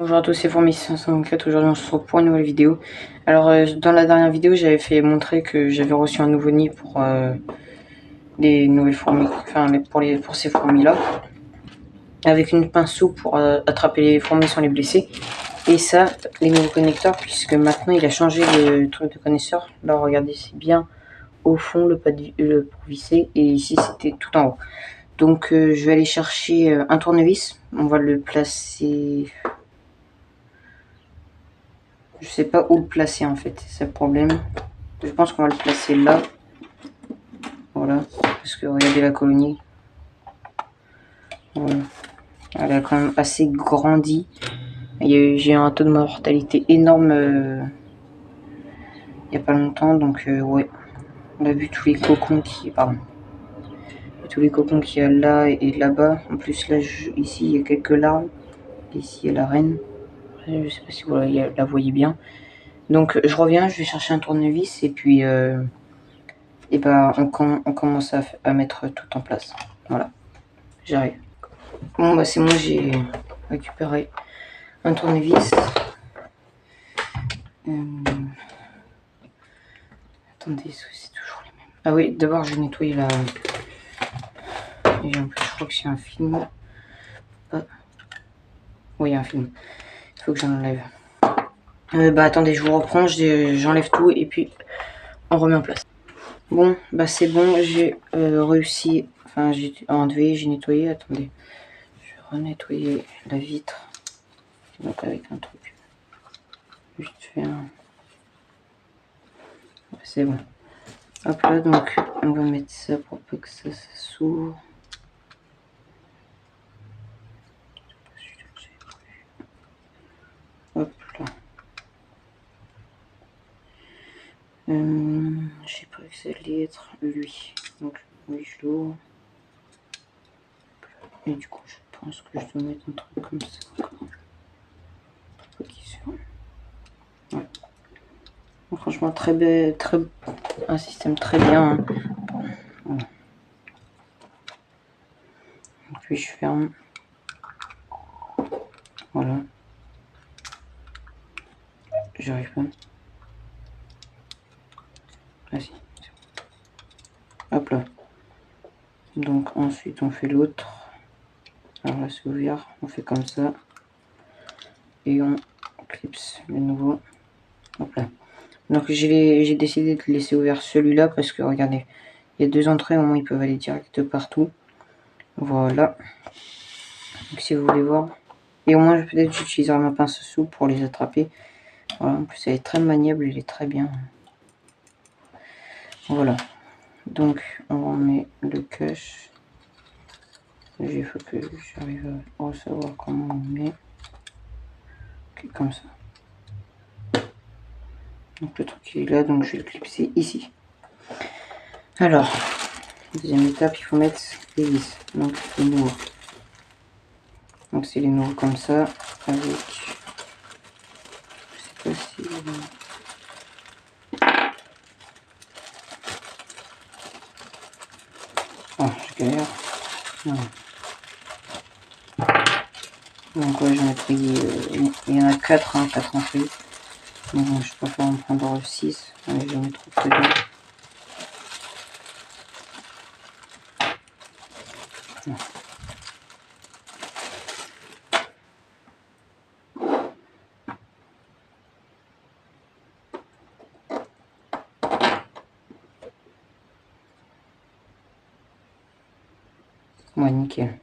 Bonjour à tous, c'est Fourmi504. Aujourd'hui on se retrouve pour une nouvelle vidéo. Alors dans la dernière vidéo j'avais fait montrer que j'avais reçu un nouveau nid pour les nouvelles fourmis, enfin pour ces fourmis là, avec une pinceau pour attraper les fourmis sans les blesser. Et ça, les nouveaux connecteurs, puisque maintenant il a changé le truc de connecteur. Là regardez, c'est bien au fond le pas pour visser, et ici c'était tout en haut. Donc je vais aller chercher un tournevis, on va le placer. Je sais pas où le placer en fait, c'est le problème. Je pense qu'on va le placer là. Voilà, parce que regardez la colonie. Voilà. Elle a quand même assez grandi. J'ai un taux de mortalité énorme il n'y a pas longtemps, donc ouais. On a vu tous les cocons qui. Pardon. Tous les cocons qu'il y a là et là-bas. En plus là ici il y a quelques larves. Ici il y a la reine. Je sais pas si vous la voyez bien. Donc je reviens, je vais chercher un tournevis et puis et bah, on commence à mettre tout en place. Voilà, j'arrive. Bon bah c'est moi, j'ai récupéré un tournevis. Attendez, c'est toujours les mêmes. Ah oui, d'abord je vais nettoyer la... Et en plus je crois que c'est un film. Ah. Oui, il y a un film. Il faut que j'en enlève. Bah attendez, je vous reprends, j'enlève tout et puis on remet en place. Bon, bah c'est bon, j'ai réussi. Enfin, j'ai enlevé, j'ai nettoyé. Attendez, je vais renettoyer la vitre. Donc avec un truc. Juste faire un... C'est bon. Hop là, donc on va mettre ça pour peu que ça s'ouvre. Hop là. Je sais pas que ça allait être lui. Donc oui, je l'ouvre. Et du coup, je pense que je dois mettre un truc comme ça encore. Pas qu'il soit. Ouais. Donc, franchement, très belle, un système très bien. Hein. Voilà. Puis je ferme. Voilà. J'arrive pas. Ah si. Hop là. Donc ensuite on fait l'autre. Alors là c'est ouvert, on fait comme ça. Et on clipse le nouveau. Hop là. Donc j'ai décidé de laisser ouvert celui-là parce que regardez, il y a deux entrées, au moins ils peuvent aller direct partout. Voilà. Donc si vous voulez voir. Et au moins peut-être j'utiliserai ma pince souple pour les attraper. Voilà, en plus elle est très maniable, elle est très bien. Voilà. Donc on remet le cache. Il faut que j'arrive à savoir comment on met. Ok, comme ça. Donc le truc est là, donc je vais le clipser ici. Alors, deuxième étape, il faut mettre les vis. Donc les nouveaux. Donc c'est les nouveaux comme ça, avec... Je sais pas si... Oh, je galère. Non. Donc ouais, j'en ai pris... il y en a 4, hein, 4 entrées. Donc bon, je préfère en prendre 6. Allez, j'en ai trop dedans. Ouais, nickel.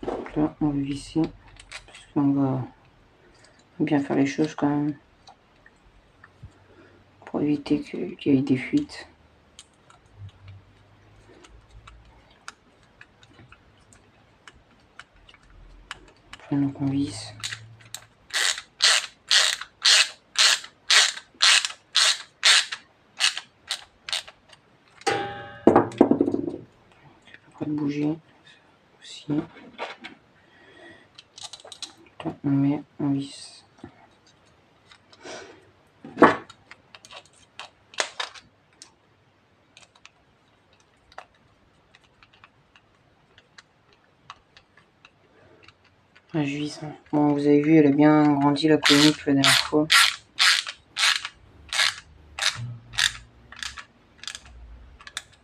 Donc là, on va visser. Parce qu'on va bien faire les choses quand même. Pour éviter qu'il y ait des fuites. Donc on visse. Pas de bouger aussi. Là, on met, on visse. Réjouissant. Bon, vous avez vu, elle a bien grandi la colonie que la dernière fois.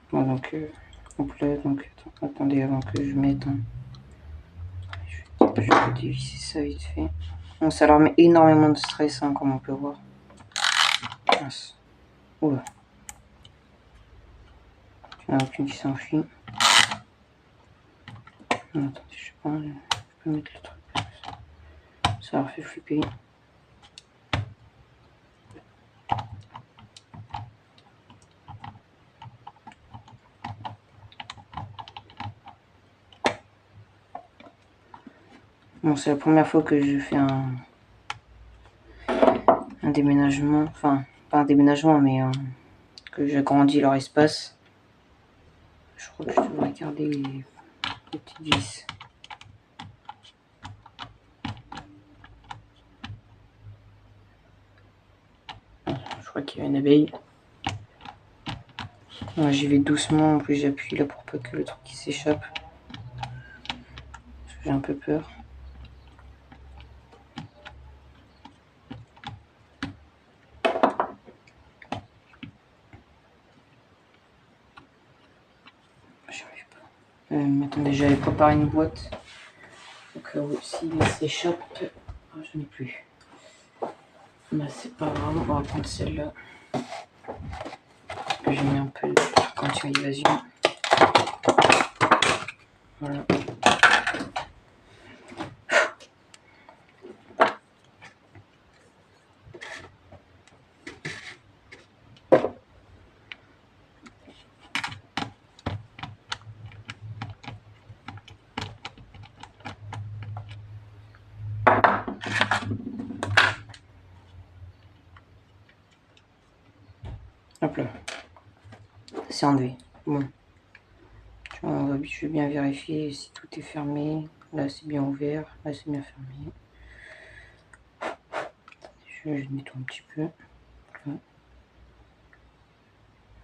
Bon, donc, hop là, donc, attendez, avant que je mette. Je vais dévisser ça vite fait. Bon, ça leur met énormément de stress, hein, comme on peut voir. Mince. Oula. Il n'y en a aucune qui s'enfuit. Non, attendez, je sais pas, je peux mettre le truc. Ça leur fait flipper. Bon, c'est la première fois que je fais un déménagement. Enfin, pas un déménagement, mais que j'agrandis leur espace. Je crois que je devrais garder les petites vis. Je crois qu'il y a une abeille. Ouais, j'y vais doucement, en plus j'appuie là pour pas que le truc qui s'échappe. Parce que j'ai un peu peur. J'y arrive pas. Mais attendez, j'avais préparé une boîte. Donc si il s'échappe, je n'ai plus. Bah c'est pas grave, on va prendre celle-là. J'ai mis un peu de truc anti-évasion. Voilà. Hop là. C'est enlevé. Bon. Je vais bien vérifier si tout est fermé. Là c'est bien ouvert. Là c'est bien fermé. Je nettoie un petit peu. Voilà.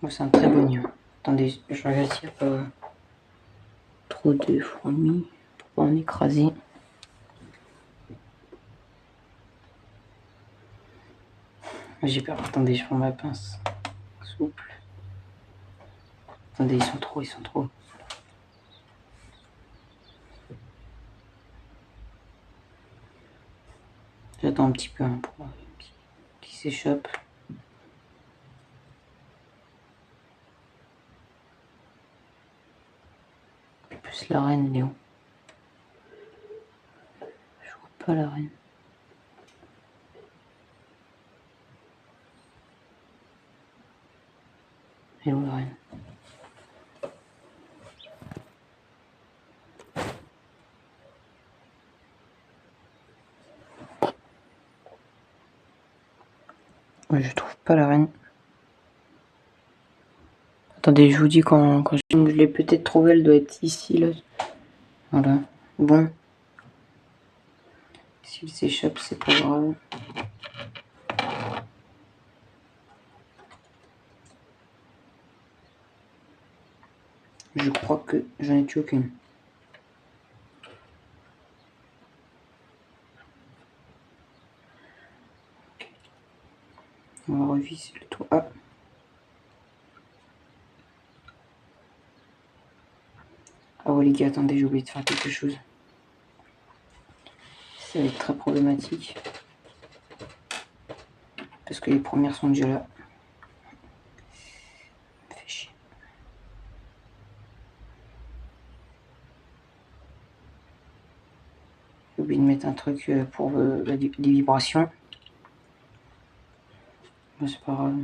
Bon, c'est un très bon nid. Attendez, je regarde s'il n'y a pas trop de fourmis pour pas en écraser. J'ai peur. Attendez, je prends ma pince. Souple. Attendez, ils sont trop. J'attends un petit peu hein, pour qu'ils s'échappent. Plus la reine, elle est où? Je vois pas la reine. Elle est où la reine? Ouais, je trouve pas la reine. Attendez, je vous dis quand je l'ai peut-être trouvée, elle doit être ici, là. Voilà. Bon. S'il s'échappe, c'est pas grave. Je crois que j'en ai tué aucune. On va revisser le toit. Ah. Ah ouais les gars, attendez, j'ai oublié de faire quelque chose. Ça va être très problématique. Parce que les premières sont déjà là. Ça fait chier. J'ai oublié de mettre un truc pour les vibrations. Bon, c'est pas grave.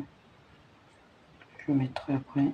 Je le mettrai après.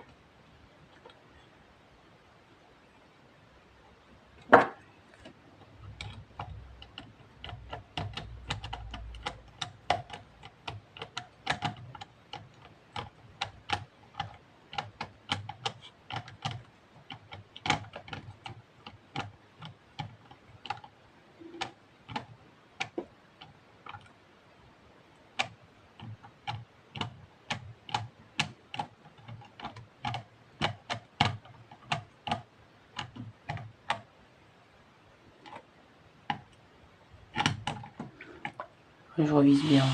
Je revise bien.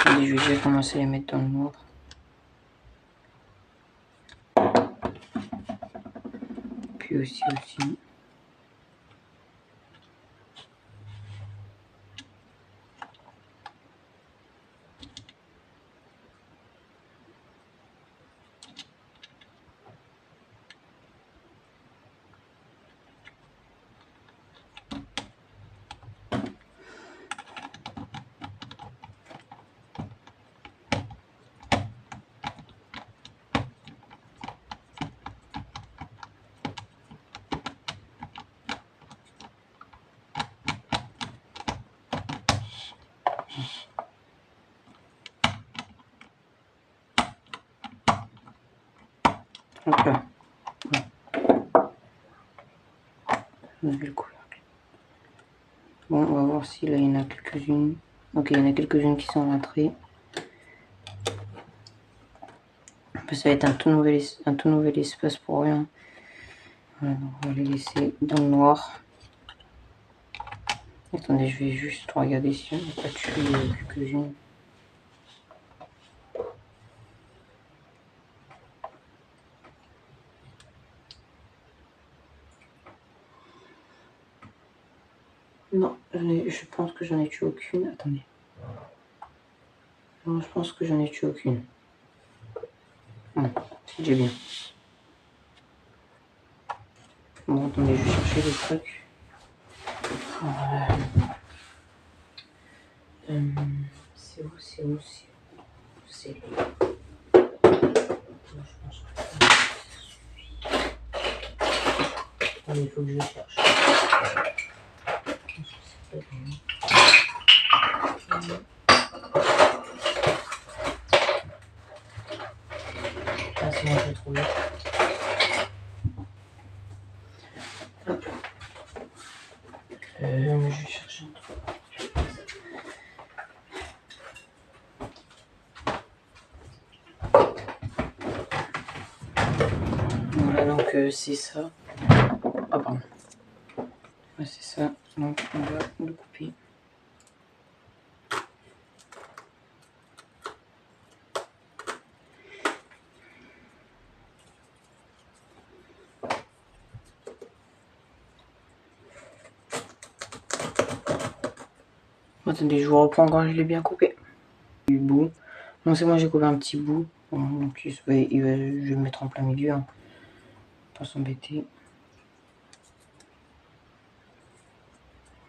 Allez, je vais déjà commencer à les mettre dans le noir. Puis aussi. Hop là. Nouvelle couleur. Bon, on va voir si là il y en a quelques-unes. Ok, il y en a quelques-unes qui sont rentrées. Ça va être un tout nouvel espace pour rien. Voilà, donc on va les laisser dans le noir. Attendez, je vais juste regarder si on n'a pas tué quelques-unes. Non, je pense que j'en ai tué aucune. Attendez. Non, je pense que j'en ai tué aucune. C'est déjà bien. Bon, attendez, je vais chercher les trucs. Voilà. C'est où c'est là. Je pense que il faut que je cherche. Ah, c'est bon, je l'ai trouvé. Hop. Je vais chercher un truc. Voilà, donc c'est ça. Ah, pardon. Ouais, c'est ça. Donc on va le couper. Attendez, je vous reprends quand je l'ai bien coupé. Du bout. Non, c'est moi, j'ai coupé un petit bout. Donc je vais le mettre en plein milieu. Hein. Pas s'embêter.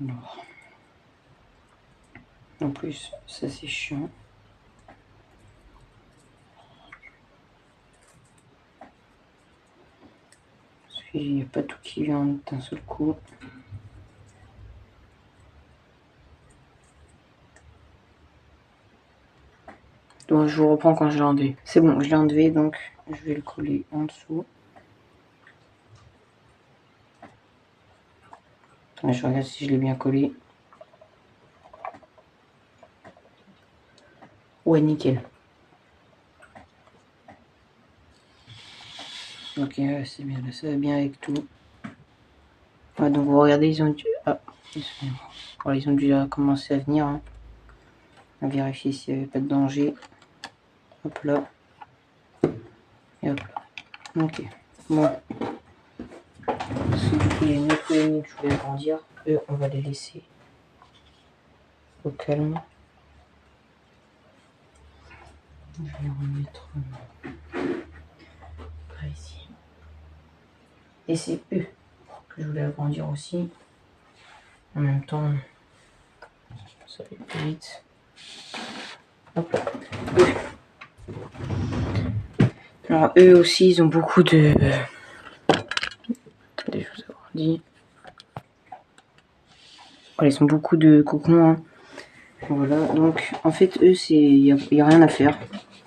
Alors. En plus, ça c'est chiant. Parce qu'il n'y a pas tout qui vient d'un seul coup. Donc je vous reprends quand je l'ai enlevé. C'est bon, je l'ai enlevé, donc je vais le coller en dessous. Attendez, je regarde si je l'ai bien collé. Ouais, nickel. Ok, c'est bien, là, ça va bien avec tout. Ouais, donc vous regardez, ils ont dû... Ah, voilà, ils ont déjà commencé à venir. Hein. On va vérifier s'il n'y avait pas de danger. Hop là. Et hop là. Ok. Bon. Parce que du coup, il y a une autre ligne que je voulais agrandir. Eux, on va les laisser au calme. Je vais remettre par ici. Et c'est eux que je voulais agrandir aussi. En même temps, ça va plus vite. Hop là. Alors eux aussi, ils ont beaucoup de... Attendez, je vous agrandis. Voilà, ils ont beaucoup de cocons. Hein. Voilà, donc en fait, eux, il n'y a rien à faire.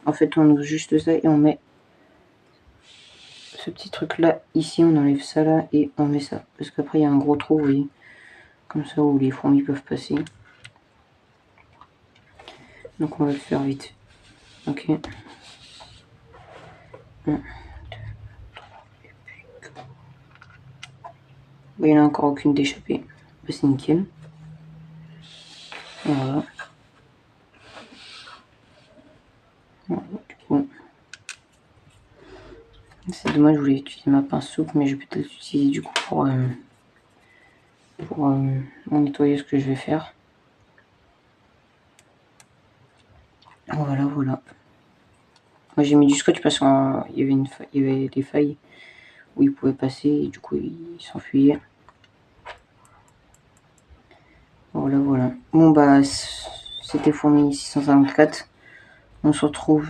En fait, on ouvre juste ça et on met ce petit truc là ici, on enlève ça là et on met ça. Parce qu'après, il y a un gros trou, vous voyez. Comme ça, où les fourmis peuvent passer. Donc on va le faire vite. Ok. 1, 2, 3, et puis... Bah, il n'y en a encore aucune d'échappée. Bah, c'est nickel. Voilà. Voilà, du coup. C'est dommage, je voulais utiliser ma pince souple, mais je vais peut-être l'utiliser du coup pour nettoyer ce que je vais faire. Voilà, voilà. Moi j'ai mis du scotch parce qu'il y avait des failles où il pouvait passer et du coup il s'enfuyait. Voilà, voilà. Bon bah c'était Fourmi 654. On se retrouve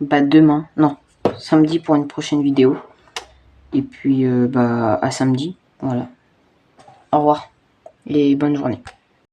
bah, demain, non, samedi pour une prochaine vidéo. Et puis bah à samedi, voilà. Au revoir et bonne journée.